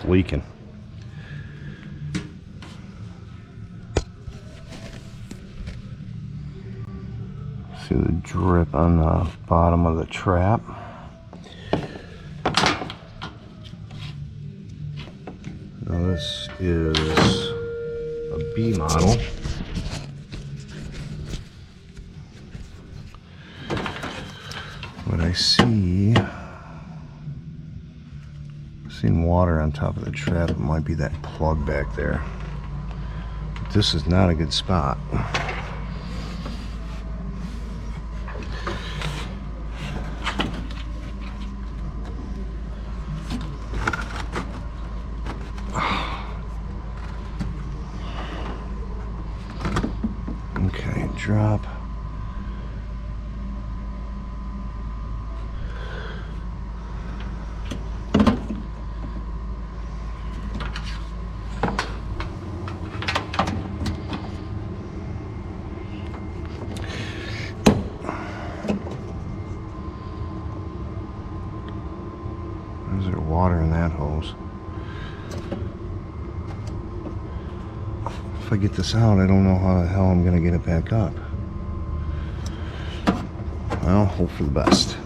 leaking. See the drip on the bottom of the trap. Now this is a B model. What I see, I've seen water on top of the trap. It might be that plug back there. But this is not a good spot. Okay, drop. Is there water in that hose? If I get this out, I don't know how the hell I'm gonna get it back up. Well, hope for the best.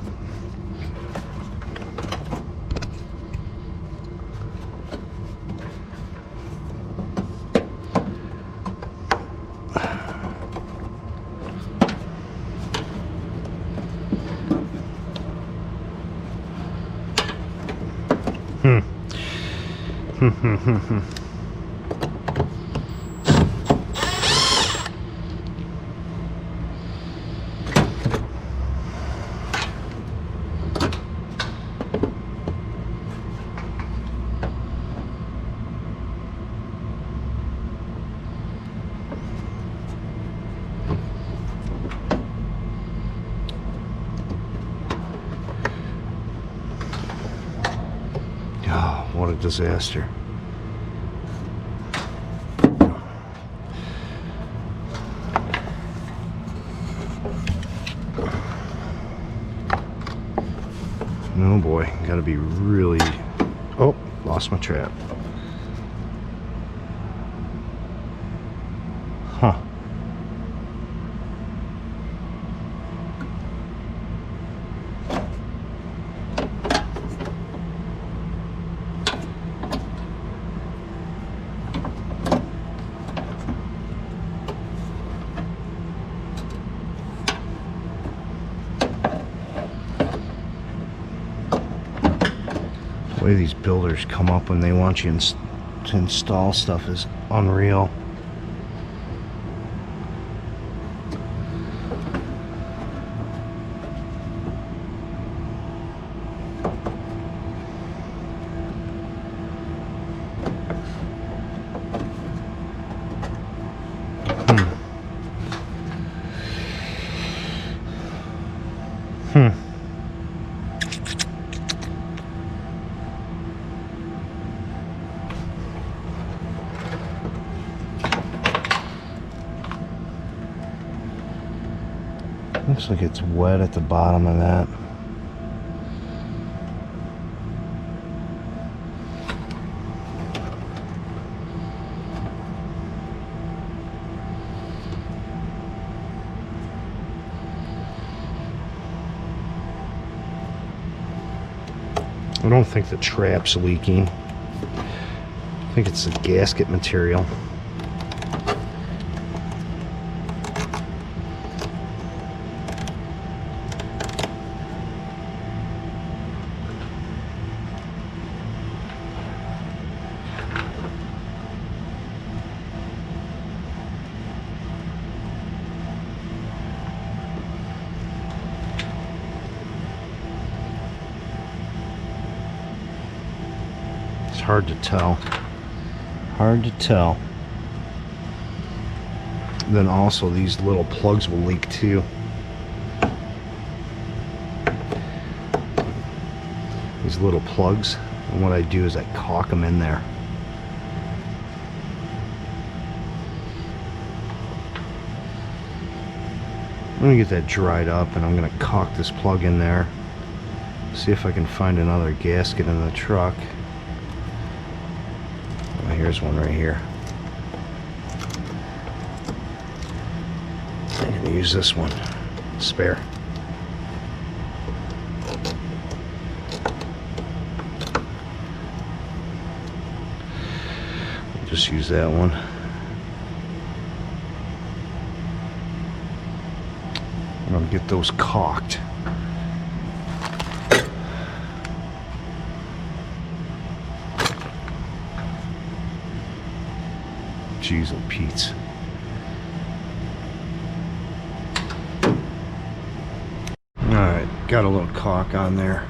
Oh, what a disaster. Oh boy, gotta be really... Oh, lost my trap. Huh. The way these builders come up when they want you to install stuff is unreal. Looks like it's wet at the bottom of that. I don't think the trap's leaking. I think it's the gasket material. Hard to tell. Hard to tell. Then also these little plugs will leak too. These little plugs. And what I do is I caulk them in there. I'm gonna get that dried up and I'm gonna caulk this plug in there. See if I can find another gasket in the truck. here's one right here. I'm gonna use this one, spare. Just use that one. I'm gonna get those caulked. Jeez, oh Pete's. Alright, got a little caulk on there.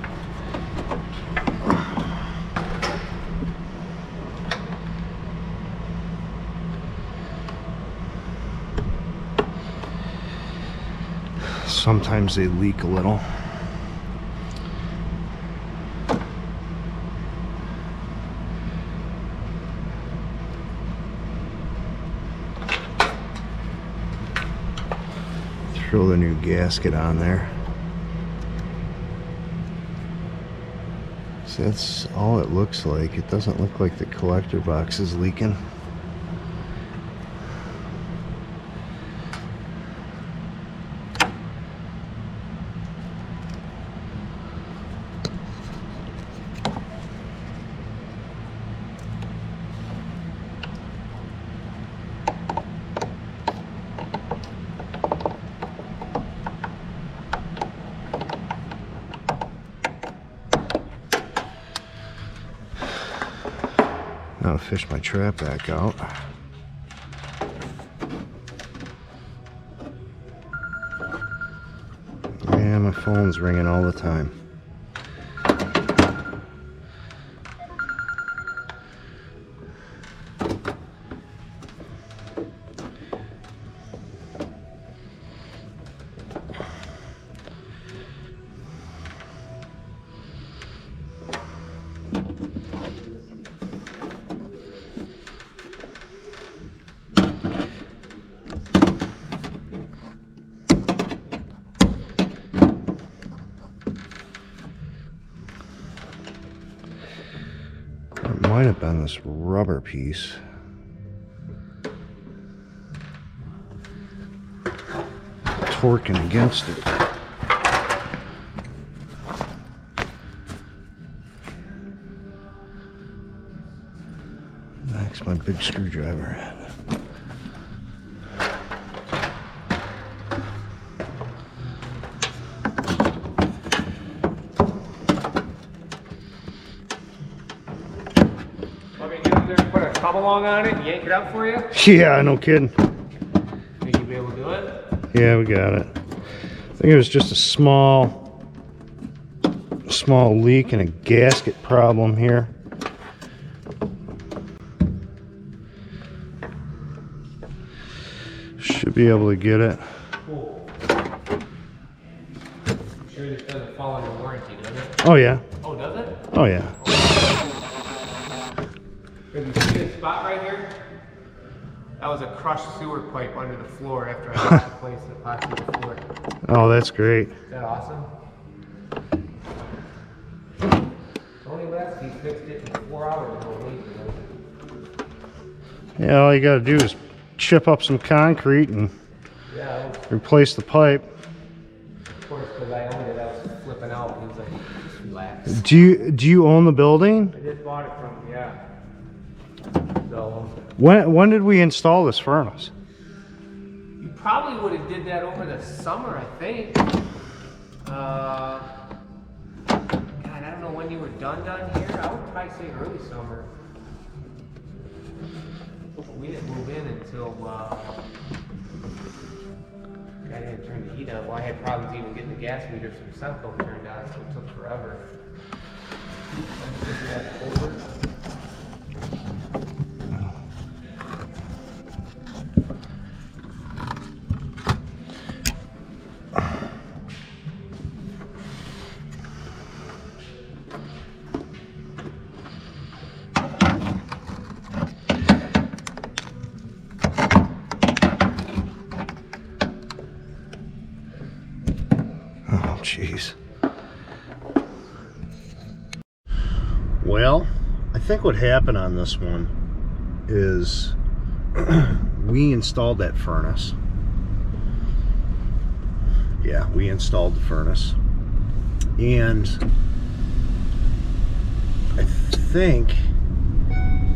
Sometimes they leak a little. Throw the new gasket on there. So that's all it looks like. It doesn't look like the collector box is leaking. Now to fish my trap back out. Yeah, my phone's ringing all the time. Might have been this rubber piece. Torquing against it. That's my big screwdriver at. Along on it and yank it out for you? Yeah, no kidding. Think you'll be able to do it? Yeah, we got it. I think it was just a small leak and a gasket problem here. Should be able to get it. Cool. I'm sure this doesn't fall under warranty, does it? Oh yeah. Oh, does it? Oh yeah. Can you see this spot right here? That was a crushed sewer pipe under the floor after I got the place that epoxied the floor. Oh, that's great. Is that awesome? Tony Lasky fixed it in 4 hours. Yeah, all you gotta do is chip up some concrete and replace the pipe. Of course, because I owned it, I was flipping out. He was like, just relax. Do you own the building? I just bought it from him, yeah. So When did we install this furnace? you probably would have did that over the summer, I think. God, I don't know when you were done here. I would probably say early summer. We didn't move in until I didn't turn the heat on. Well, I had problems even getting the gas meters from Sunco turned on, so it took forever. Jeez. Well, I think what happened on this one is we installed that furnace. Yeah, we installed the furnace. And I think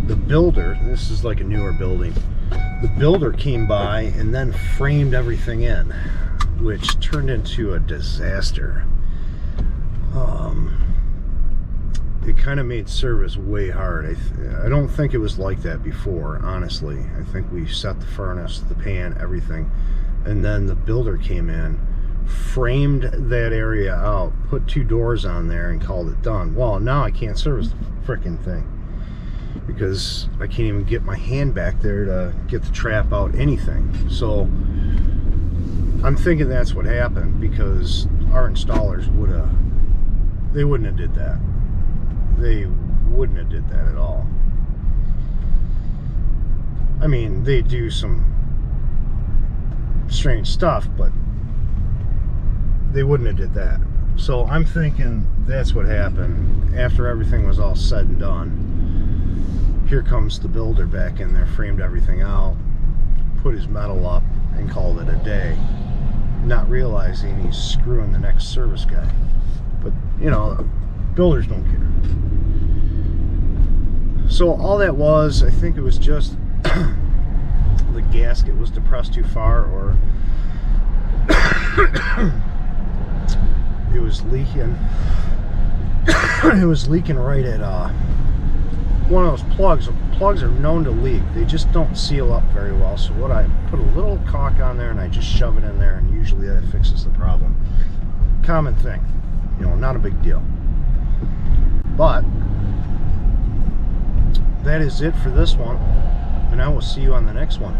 the builder, this is like a newer building, the builder came by and then framed everything in, which turned into a disaster. It kind of made service way hard. I don't think it was like that before, honestly. I think we set the furnace, the pan, everything, and then the builder came in, framed that area out, put 2 doors on there, and called it done. Well, now I can't service the frickin' thing because I can't even get my hand back there to get the trap out, anything. So I'm thinking that's what happened, because our installers they wouldn't have did that. They wouldn't have did that at all. I mean, they do some strange stuff, but they wouldn't have did that. So I'm thinking that's what happened. After everything was all said and done, here comes the builder back in there, framed everything out, put his metal up, and called it a day, not realizing he's screwing the next service guy. But, you know, builders don't care. So all that was, I think it was just the gasket was depressed too far, or it was leaking. It was leaking right at one of those plugs. Plugs are known to leak. They just don't seal up very well. So what I put a little caulk on there and I just shove it in there, and usually that fixes the problem. Common thing, you know, not a big deal. But that is it for this one, and I will see you on the next one.